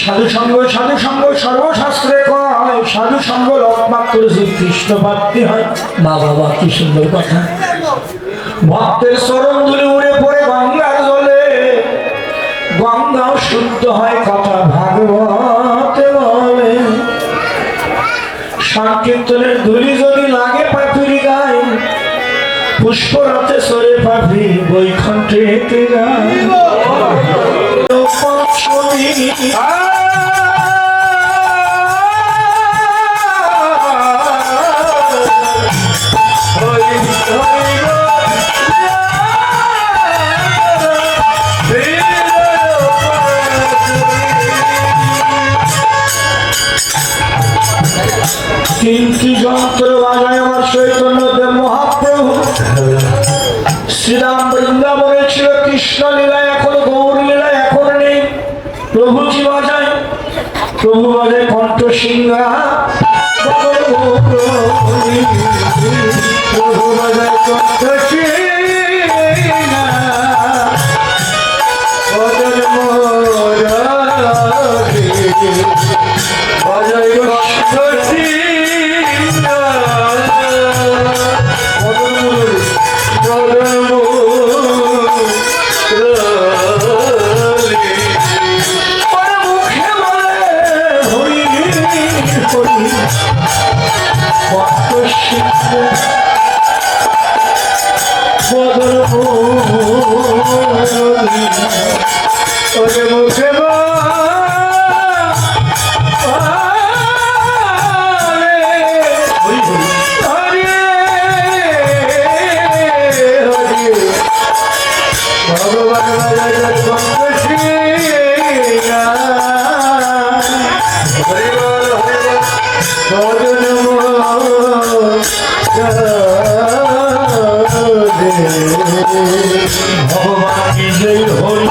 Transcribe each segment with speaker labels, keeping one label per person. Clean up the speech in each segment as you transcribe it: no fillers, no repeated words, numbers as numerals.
Speaker 1: সাধু সঙ্গ সর্বশাস্ত্রে কয় সাধু সঙ্গ লক্ষমাত্র যে কৃষ্ণ প্রাপ্তি হয়। বাবা কি সুন্দর কথা। ভক্তের চরণ ধুলি উড়ে পড়ে গঙ্গার জলে, গঙ্গাও শুদ্ধ হয় কথা ভাগবতে বলে। সংকীর্তনের ধুলি যদি লাগে পাখির গায়ে, পুষ্পরাতে সরে পাখি বৈকুণ্ঠে যায়। তিনটি যন্ত্র বাজায় আমার চৈতন্যদেব মহাপ্রভু। শ্রীরাম বৃন্দাবনে ছিল কৃষ্ণ লীলা, এখন গৌর লীলা এখন নেই। প্রভু কি বাজায়? প্রভু বাজায় কণ্ঠ সিংহা। প্রভু বাজায় কণ্ঠ সিংহা। বাজায় কণ্ঠ সিংহা। ভগবান জয় হরি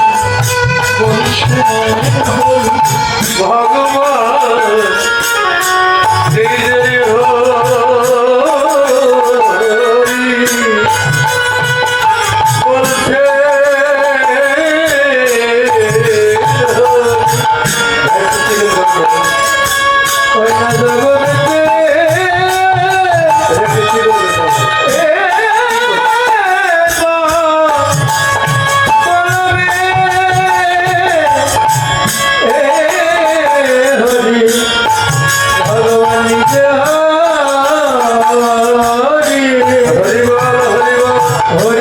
Speaker 1: ভগবান জয় হরি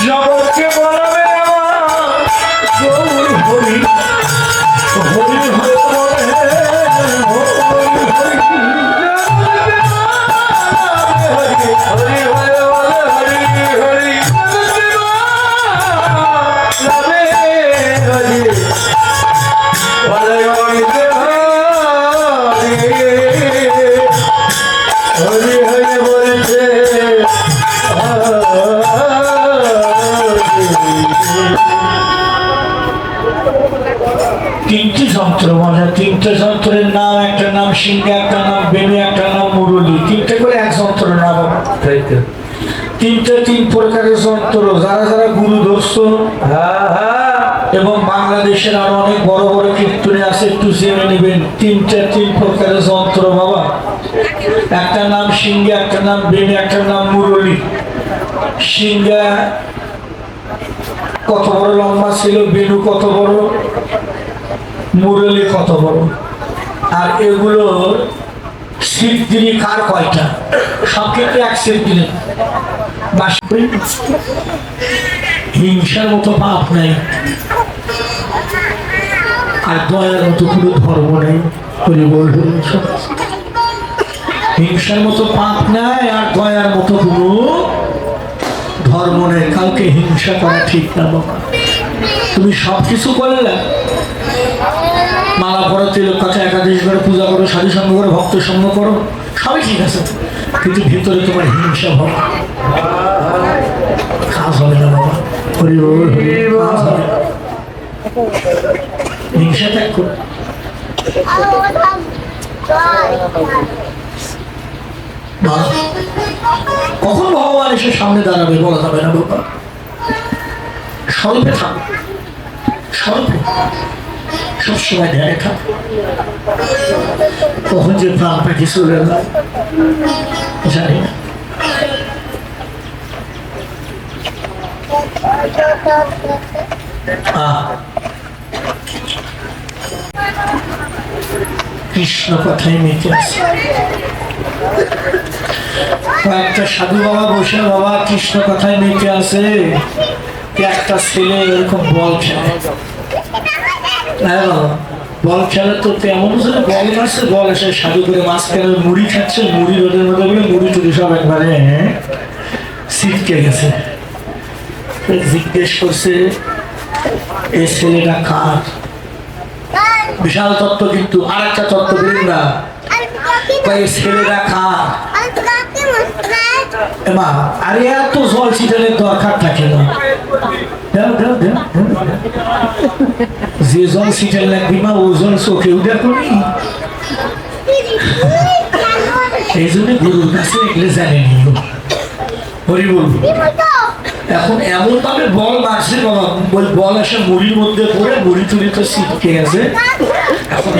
Speaker 1: জগৎকে বলবে গৌর হরি হরি হরি তিনটি যন্ত্র মজা। তিনটে যন্ত্রের নাম, একটা নাম সিংহা, একটা নাম বেনু, একটা নাম মুরলী। তিনটে করে এক যন্ত্র নাম। তিনটে তিন প্রকারের যন্ত্র। যারা যারা গুরু ধরছ এবং বাংলাদেশের আরো অনেক বড় বড় কীর্তনে আছে, একটু জেনে নেবেন। তিনটে তিন প্রকারের যন্ত্র বাবা। একটা নাম সিংহা, একটা নাম বেনু, একটা নাম মুরলী। সিংহা কত বড় লম্বা ছিল, বেনু কত বড়, মুরলী কত বড়। আর এগুলোর সিদ্ধিনী কার কয়টা? সব ক্ষেত্রে এক সিদ্ধিনী। হিংসার মতো পাপ নাই, আর দয়ার মতো কোনো ধর্ম নেই। হিংসার মতো পাপ নাই, আর দয়ার মতো কোনো ধর্ম নেই। কাউকে হিংসা করা ঠিক না বাবা। তুমি সবকিছু করলে, মালা পড়ো, তিলক কাছে, একাদশ করে পূজা করো, সাধু সঙ্গ করো, ভক্ত সঙ্গ করো, সবই ঠিক আছে, কিন্তু ভিতরে তোমার হিংসা ভাব কাজ হবে না বাবা। হরি বল, হিংসা ত্যাগ করো। কখন ভগবান এসে সামনে দাঁড়াবে বলা যাবে না বাবা। স্বল্পে থাক, স্বল্পে সবসময় ধ্যানে থাক, কখন যে প্রাণ পাখি চলে যায় জানি না। কৃষ্ণ কথাই মেতে আছে। একটা সাধু বাবা বসে বাবা কৃষ্ণ কথায় মেতে আছে। একটা ছেলে এরকম বল খেলে, হ্যাঁ বাবা বল খেলে তো তেমন বল মারছে, বল এসে সাধু করে মাঝখানে মুড়ি খাচ্ছে, মুড়ি রোদের মধ্যে বলে মুড়ি টুড়ি সব একবারে ছিটকে গেছে। জিজ্ঞেস করছে এই ছেলেটা কার? বিশাল তত্ত্ব, কিন্তু আর একটা তত্ত্ব বলুন না, এই ছেলেটা কার? মা আরে এত জল ছিটানোর দরকার থাকে না, যে জল ছিটাল লাগবে মা ও জল চোখেও দেখো। এই জন্য গুরুর কাছে এগুলো জানেনি। হরি বলবো এখন এমন ভাবে বল মারছে বাবা, বল এসে মুড়ির মধ্যে পড়ে মুড়ি টুড়ি তো ছিটকে গেছে। এখন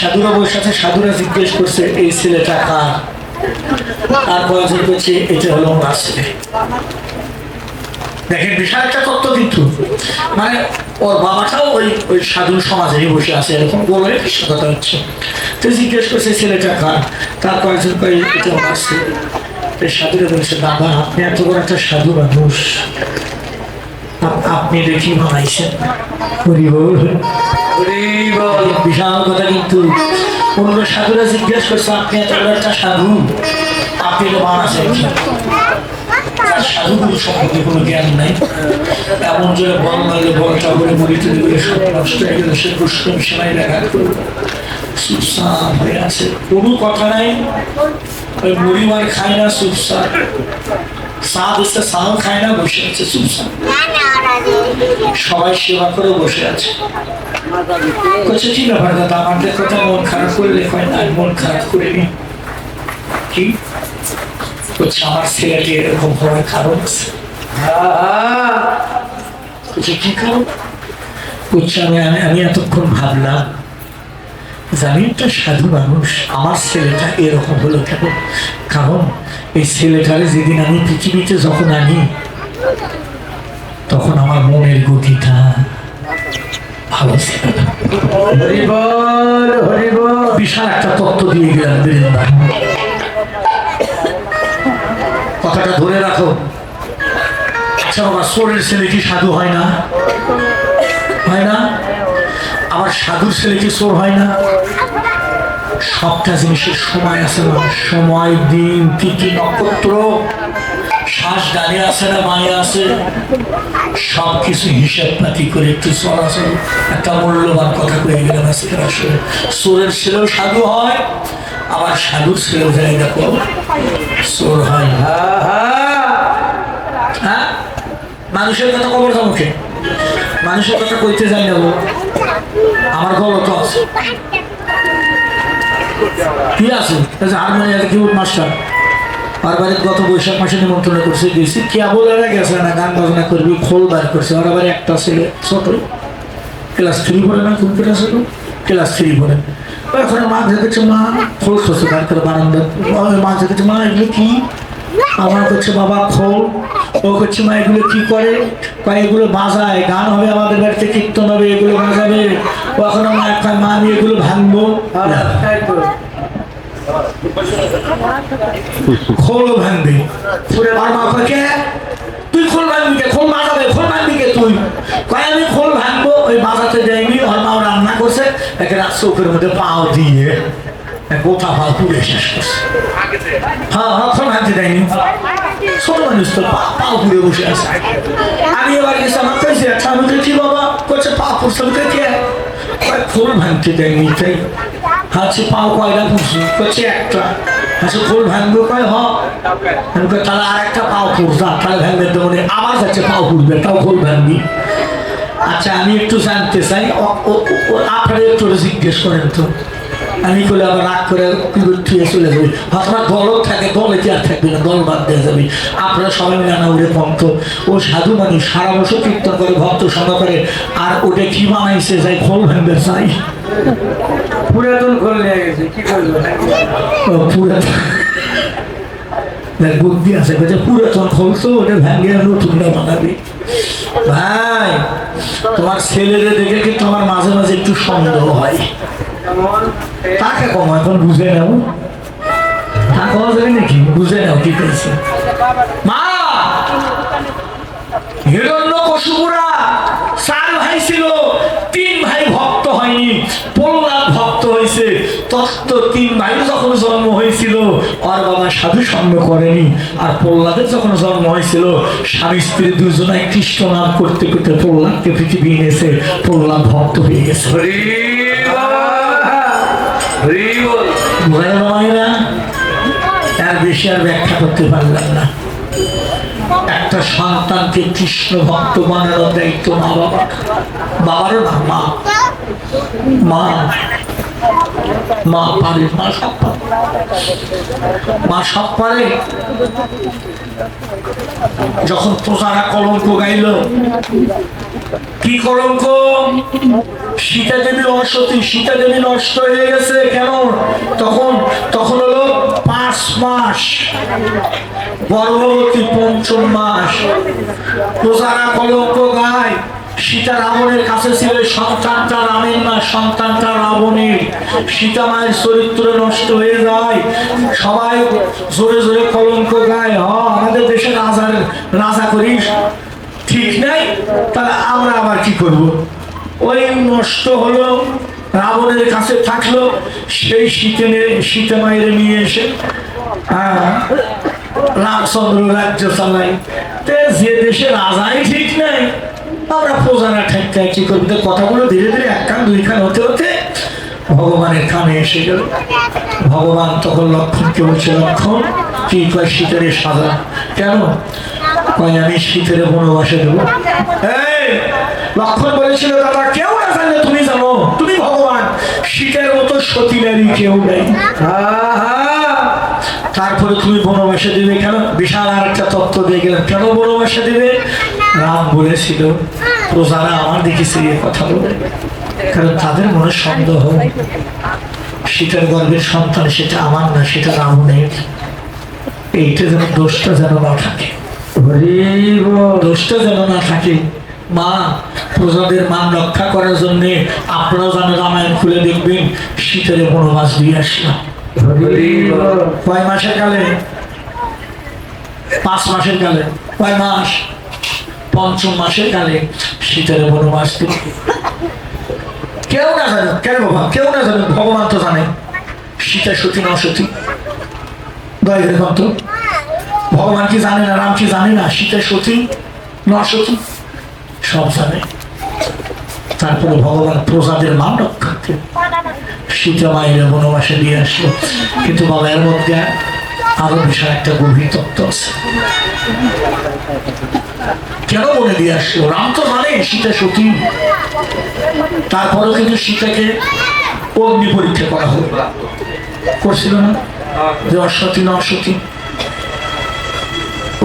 Speaker 1: সাধুরা বসে সাথে সাধুরা জিজ্ঞেস করছে এই ছেলেটা কার? আর কয়েকজন করছে এটা হলো ওনার ছেলে। দেখেন বিশাল একটা তত্ত্ব, কিন্তু মানে ওর বাবাটাও ওই সাধুর সমাজেই বসে আছে, এরকম বলে কৃষ্ণ কথা হচ্ছে। তো জিজ্ঞেস করছে ছেলেটা কার? তার কয়েকজন কয়ে এটা ওনার ছেলে। সাধুরা বলছে বাবা আপনি এত বড় একটা সাধু মানুষ, আপনি দেখি বানাইছেন। বিশাল কথা, কিন্তু অন্য সাধুরা জিজ্ঞেস করছে আপনি এত বড় একটা সাধু, আপনি তো বানাচ্ছেন। সাধুগুলো সম্পর্কে কোনো জ্ঞান নাই, এমন যে বল মারলে বলটা করে মুড়ি তুলি করে সব নষ্ট হয়ে গেল, সে দুষ্টম সেনাই দেখা চুপচাপ হয়ে আছে, কোনো কথা নাই। ওই মুড়ি মার খায় না, চুপচাপ। চা দিচ্ছে চাও খায় না, বসে আছে চুপচাপ। সবাই সেবা করে বসে আছে। বলছে কি ব্যাপার দাদা, আমাদের কথা মন খারাপ করলে হয় না, মন খারাপ করিনি। কি বলছে আমার ছেলেটি এরকম হওয়ার কারণ আছে। কি কারণ? বলছে আমি এতক্ষণ ভাবলাম জানি একটা সাধু মানুষ, আমার ছেলেটা এরকম হলো কেন? কারণ এই ছেলেটারে যেদিন আমি পৃথিবীতে যখন আনি তখন আমার মনের গতিটা ভালো ছিল। বিশাল একটা তত্ত্ব দিয়ে গেলাম বৃন্দাবন। কথাটা ধরে রাখো। আচ্ছা বাবা, চোরের ছেলে কি সাধু হয় না? হয় না? আবার সাধুর ছেলে কি চোর হয় না? সবটা জিনিসের সময় আছে না, সময়, দিন, তিথি, নক্ষত্র, শ্বাস গানে আছে না মায়ে আছে, সবকিছু হিসাব পাতি করে একটু চলাচল। একটা মূল্যবান কথা কয়ে গেলাম আজকে। আসলে চোরের ছেলেও সাধু হয়, আবার সাধুর ছেলেও যায় দেখো চোর হয়। হ্যাঁ, মানুষের কথা খবর মুখে, মানুষের কথা কইতে যাই না, আমার গলত আছে। কি আছে হারমোনিয়াম কিবোর্ড মাস্টার আর বাড়ির গত বৈশাখ মাসে নিমন্ত্রণ করছে, গেছি কেবল এরা গেছে না, গান বাজনা করবি, খোল বার করছে। আর আবার একটা ছেলে ছোট, ক্লাস 3 পড়ে না, কোন ক্লাস হলো? ক্লাস 3 পড়ে। ওখানে মা দেখেছে, মা খোল করছে বার করে বারান্দা। মা দেখেছে, মা এগুলো কি? আমার করছে বাবা খোল। ও করছে মা এগুলো কি করে? এগুলো বাজায়, গান হবে আমাদের বাড়িতে, কীর্তন হবে, এগুলো বাজাবে। ও এখন মা আমি এগুলো ভাঙবো, খোল ভাঙবে। আর মা কে তুই খোল ভাঙবি কে? খোল বাজাবে, খোল ভাঙবি কে তুই? আমি খোল ভাঙবো। ওই বাজাতে যাইনি, ওর মাও রান্না করছে, একে চোখের মধ্যে পাও দিয়ে গোটা পা পুড়ে শেষ করছে। হ্যাঁ হ্যাঁ, খোল ভাঙতে দেয়নি, ছোট মানুষ তো পা পুড়ে বসে আছে। আমি এবার গেছি, আমার কাছে আচ্ছা আমি কি বাবা করছে পা পুড়ছে, কে? খোল ভাঙতে দেয়নি, তাই হাতে পাও কয়টা পুষি? করছে একটা। আচ্ছা খোল ভাঙবে কয়? তাহলে আর একটা পাও পুষা, তাহলে ভাঙবে তো মনে আবার যাচ্ছে পাও পুষবে, তাও খোল ভাঙবি। আচ্ছা আমি একটু জানতে চাই, আপনারা একটু জিজ্ঞেস করেন তো, আমি করলে আবার রাগ করে ছুঁয়ে চলে যাবে, আপনার দলও থাকে, দলে কি আর থাকবে না, দল বাদ দিয়ে যাবে। আপনারা সবাই মিলে না ওরে ভক্ত, ও সাধু মানুষ সারা বছর কীর্তন করে, ভক্ত সঙ্গ করে, আর ওটা কি বানাইছে যাই খোল ভেঙে চাই,
Speaker 2: পুরাতন খোল নিয়ে গেছে, কি করবে?
Speaker 1: পুরাতন বুদ্ধি আছে, পুরাতন খোল তো ওটা ভেঙে নতুনটা বানাবি। ভাই তোমার ছেলেদের দেখে কি তোমার মাঝে মাঝে একটু সন্দেহ হয়, তাকে কম এখন বুঝে নাও, তা কওয়া যাবে নাকি, বুঝে নাও কি করছে। মা হিরণ্যকশিপুরা 4 ভাই ছিল, 3 ভাই ভক্ত হয়নি, প্রহ্লাদ ভক্ত হয়েছে। তত্ত্ব 3 ভাই যখন জন্ম হয়েছিল আর বাবা সাধু সঙ্গ করেনি, আর প্রহ্লাদের যখন জন্ম হয়েছিল স্বামী স্ত্রী দুজনাই কৃষ্ণ নাম করতে করতে প্রহ্লাদকে পৃথিবী এনেছে, প্রহ্লাদ ভক্ত হয়ে গেছে। এর বেশি আর ব্যাখ্যা করতে পারলাম না। একটা সন্তানকে কৃষ্ণ ভক্ত বানানোর দায়িত্ব মা বাবা, বাবারও না, মা মা মা পারে, মা সব পারে, মা সব পারে। যখন প্রজারা কলঙ্ক গাইল, কি কলঙ্ক? সীতা দেবী অসতী, সীতা দেবী নষ্ট হয়ে গেছে। কেন? তখন হলো 5 মাস গর্ভবতী, 5ম মাস। প্রজারা কলঙ্ক গায়, সীতা রাবণের কাছে ছিল, সন্তানটা রামের না, সন্তানটা রাবণের। সীতা মায়ের চরিত্র নষ্ট হয়ে যায়, সবাই জোরে জোরে কলঙ্ক গায়। আমাদের দেশে রাজা করিস ঠিক নাই, তাহলে আমরা আবার কি করব? ওই নষ্ট হলো, রাবণের কাছে থাকলো, সেই সীতা মায়ের নিয়ে এসে রামচন্দ্র রাজ্য চালাই। যে দেশে রাজাই ঠিক নাই, আমরা প্রজারা ঠেকায় কি করবো? কথাগুলো ধীরে ধীরে 1 কান 2 কান হতে হতে ভগবানের কানে এসে গেল। ভগবান তখন লক্ষ্মণকে বলছে, লক্ষ্মণ কি কয় সীতারে সাজা? কেন? কয় আমি সীতারে বনবাসে দেবো। লক্ষ্মণ বলেছিল, দাদা কেউ না জানলে তুমি জানো, তুমি ভগবান, সীতার মতো সতী নারী কেউ নেই। তারপরে তুমি বনবাসে দেবে কেন? বিশাল আর একটা তত্ত্ব দিয়ে গেলেন। কেন বনবাসে দেবে? রাম বলেছিল প্রজারা আমার দিকে ফিরিয়ে কথা বলে, কারণ তাদের মনে সন্দেহ, সীতার গর্ভের সন্তান সেটা আমার না, সেটা রাবণের। এইটা যেন দোষটা যেন না থাকে, দোষটা যেন না থাকে। মা প্রজাদের মান রক্ষা করার জন্য আপনারা যেন রামায়ণ খুলে দেখবেন, সীতারে বনবাস দিয়ে আসলাম। কয় মাসের কালে? 5 মাসের কালে। কয় মাস? 5ম মাসের কালে সীতারে বনবাস দিল। কেউ না জানে, কেন বাবা কেউ না জানে? ভগবান তো জানে সীতা সতী না সতী। ভগবান কি জানে না? রাম কি জানে না সীতা সতী না সতী? সব জানে। তারপরে ভগবান প্রজাদের মান রক্ষার্থে সীতা মায়ের বনবাসে দিয়ে আসলো। কিন্তু বাবা এর মধ্যে আরো বিশাল একটা গভীর তত্ত্ব আছে। কেন বলে দিয়ে আসলো? রাম তো জানে সীতা সতী, তারপরেও কিন্তু সীতাকে অগ্নি পরীক্ষা করা হলো, করছিল না? যে অসতী না অসতী,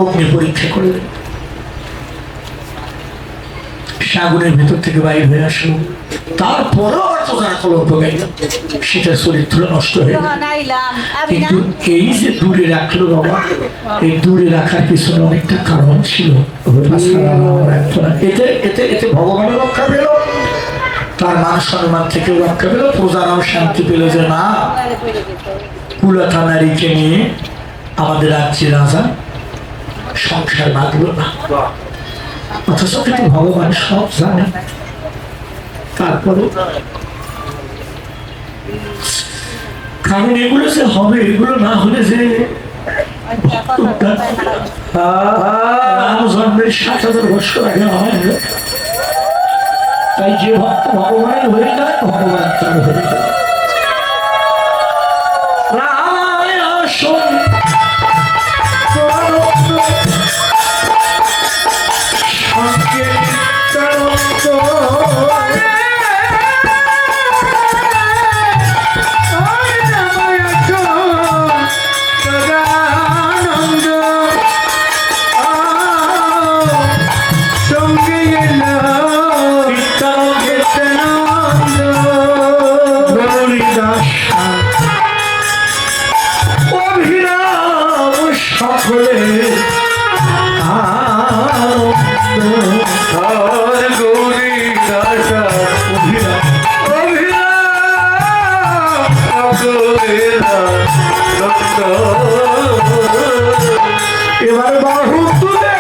Speaker 1: অগ্নি পরীক্ষা করলেন। আগুনের ভেতর থেকে বাইর হয়ে আসলো, তারপরেও সেটার চরিত্র নষ্ট হয়ে গেল। কিন্তু এই যে দূরে রাখলো বাবা, এই দূরে রাখার পিছনে অনেকটা কারণ ছিল। এতে এতে এতে ভগবানের রক্ষা পেল, তার মান সম্মান থেকে রক্ষা পেল, প্রজারাও শান্তি পেল যে না, কুলথা নারীকে নিয়ে আমাদের রাজ্যে রাজা সংসার বাঁধল না। অথচ কিন্তু ভগবান সব জানে। তারপরে কারণ এগুলো যে হবে, এগুলো না হলে যে রাম জন্মের 7,000 বছর আগে হয়, তাই যে ভক্ত ভগবানের হয়ে যায়, ভগবান তার হয়ে যায়। Oh সকলে
Speaker 2: আর গৌরী দাসা
Speaker 1: এবার বাহু তুলে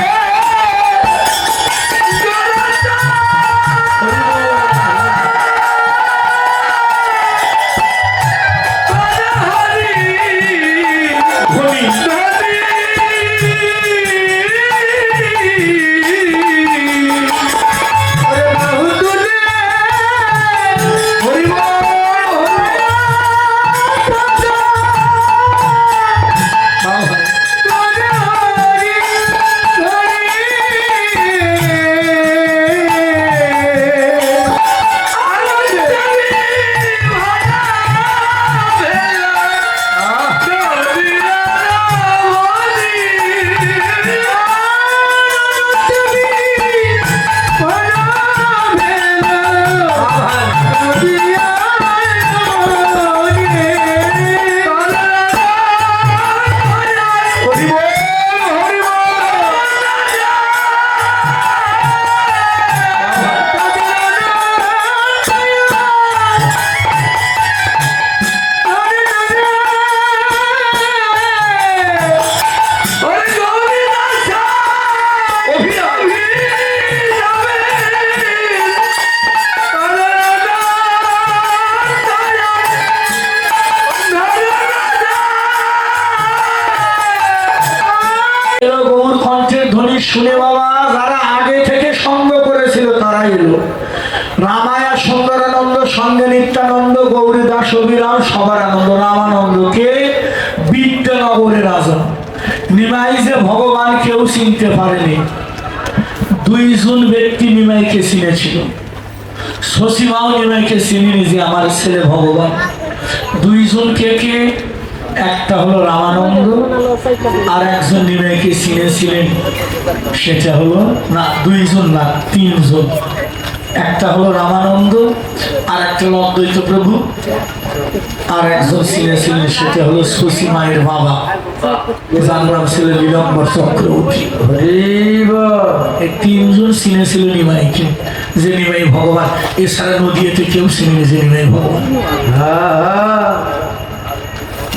Speaker 1: গৌর কণ্ঠের ধ্বনি শুনে বাবা যারা আগে থেকে সঙ্গ করেছিল তারাই এলো। রামায়া সুন্দরানন্দ সঙ্গে নিত্যানন্দ গৌরী দাস অভিরাম সবার আনন্দ রামানন্দ কে বিদ্যানগরের রাজা নিমাই যে ভগবান কেউ চিনতে পারেনি। দুইজন ব্যক্তি নিমাইকে চিনেছিল। শশীমাও নিমাইকে চিনিনি যে আমার ছেলে ভগবান। দুইজন কে কে? একটা হলো রামানন্দ আর একজন নিমাইকে চিনেছিলেন, সেটা হলো না দুইজন না তিনজন। একটা হলো রামানন্দ আর একটা হলো অদ্বৈত প্রভু আর একজন চিনেছিলেন সেটা হলো শশী মায়ের বাবা, যার নাম ছিল নীলম্বর চক্রবর্তী। এই তিনজন চিনেছিল নিমাইকে যে নিমাই ভগবান। এছাড়া নদীতে কেউ চিনেনি যে নিমাই ভগবান।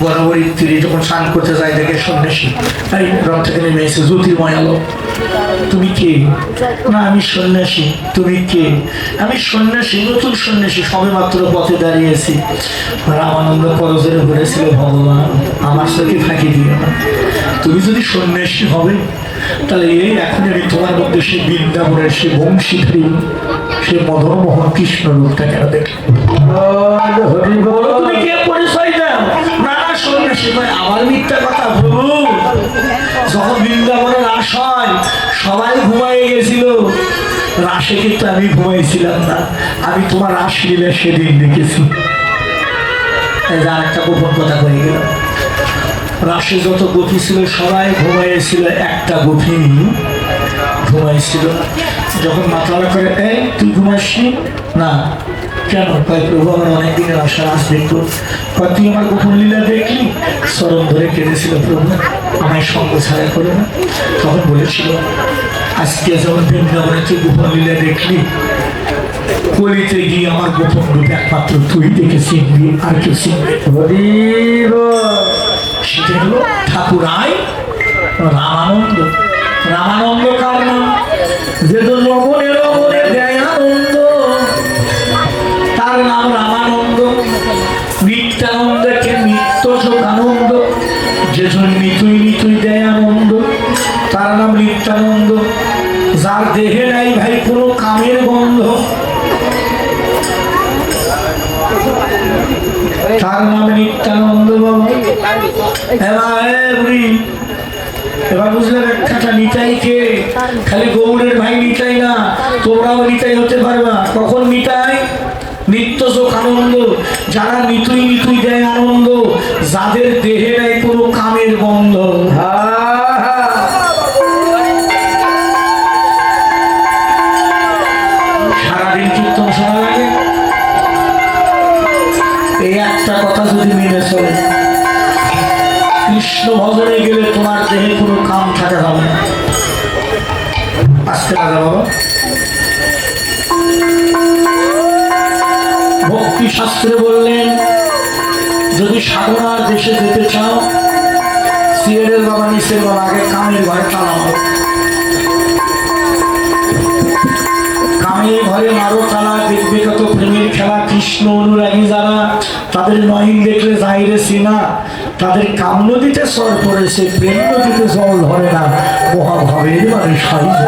Speaker 1: বরাবরই তীরে যখন স্নান করতে যায় দেখে সন্ন্যাসী এই রথ থেকে নেমে এসে জ্যোতির্ময় আলো। তুমি কে? না আমি সন্ন্যাসী। তুমি কে? আমি সন্ন্যাসী, নতুন সন্ন্যাসী, সবে মাত্র পথে দাঁড়িয়েছি। রামানন্দ করজোরে বলেছিল ভগবান আমার সাথে ফাঁকি দিও না। তুমি যদি সন্ন্যাসী হবে তাহলে এই এখন আমি তোমার মধ্যে সে বৃন্দাবনের সে বংশীধারী সে মদনমোহন কৃষ্ণ রূপটা কেন দেখো? তুমি কে? পরিচয় দাও। না সন্ন্যাসী। আবার মিথ্যা কথা প্রভু। যখন বৃন্দাবনে রাস হয় সবাই ঘুমাই গেছিল, রাসে কিন্তু আমি ঘুমাইছিলাম না। আমি তোমার রাস লীলা সেদিন দেখেছি। আর একটা গোপন কথা হয়ে গেল। রাসে যত গোপী ছিল সবাই ঘুমাইছিল, একটা গোপী ঘুমাইছিল। যখন মাথালা করে এই তুই ঘুমাসনি না কেন? তাই প্রভু আমার অনেকদিনের আশা রাস দেখতো। তুই আমার গোপন লীলা দেখলি? চরণ ধরে কেঁদেছিল প্রভু আমায় সঙ্গ ছাড়া করে না। তখন বলেছিল আজকে যখন বৃন্দাবনে তুই গোপন লীলা দেখলি, কলিতে গিয়ে আমার গোপন রূপ একমাত্র তুই দেখে চিনবি, আর কেউ চিনবে। সেটা হলো ঠাকুরাই রামানন্দ। রামানন্দ কার নাম? যে তো লবণে লবণে দেয় আনন্দ, তার নাম রামানন্দ। নিত্যানন্দকে নিত্য যোগানন্দ, যেজন নিতুই নিতুই দেয় আনন্দ, তার নাম নিত্যানন্দ। যার দেহে নাই ভাই কোনো কামের গন্ধ, তার নাম নিত্যানন্দ। এবার বুঝলে ব্যাখ্যাটা। নিতাইকে খালি গৌড়ের ভাই নিতাই না, তোমরাও নিতাই হতে পারবা। কখন নিতাই? নিত্য সুখ আনন্দ, যারা নিতুই নিতুই দেয় আনন্দ, যাদের দেহে নাই কোনো কামের গন্ধ। সারাদিন কীর্তন শোনা লাগে, এই একটা কথা যদি মেনে চলে, কৃষ্ণ ভজনে গেলে তোমার দেহে কোনো কাম থাকা যাবে না। আসতে লাগা বাবা। ভক্তি শাস্ত্রে বললেন যদি সাধনার দেশে যেতে চাও সিয়ারের বাবা নিচের বাবা আগে কামের ঘরে তালা মারো, কামের ঘরে মারো তালা, দেখবে কত প্রেমের খেলা। কৃষ্ণ অনুরাগী যারা তাদের নয়ন দেখলে যাইরে সিনা, তাদের কাম নদীতে সর পড়েছে, প্রেম নদীতে জল ধরে না, মহাভাবের মানে সারিতে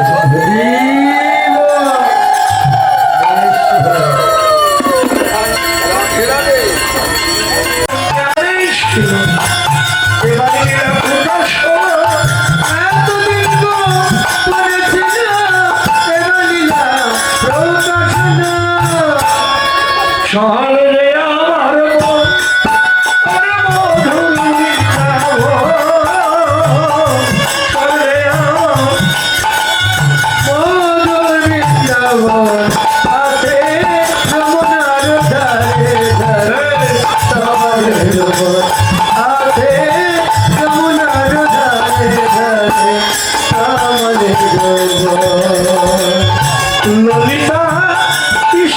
Speaker 1: শহরে আমার মন ললিতা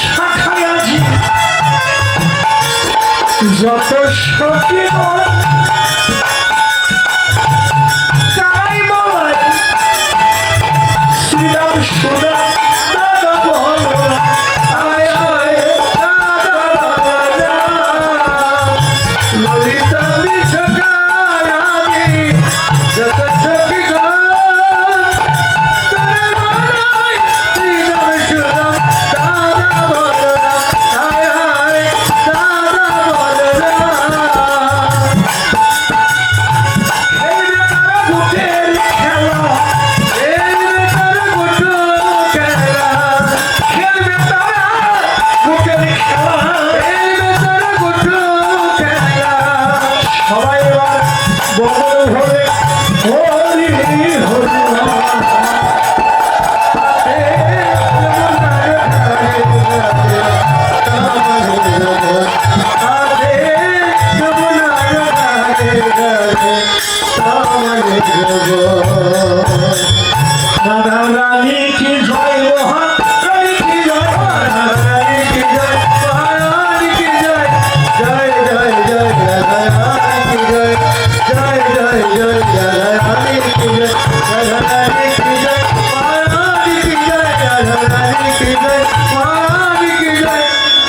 Speaker 1: শাখায়াজি যত সখী কাই বলাই শ্রীরাম সুদা দাদা বল আয় আয় দাদা ললিতা শাখায়াজি যত সখী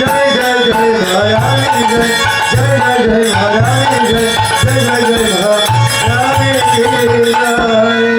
Speaker 1: जय जय जय जय जय जय जय जय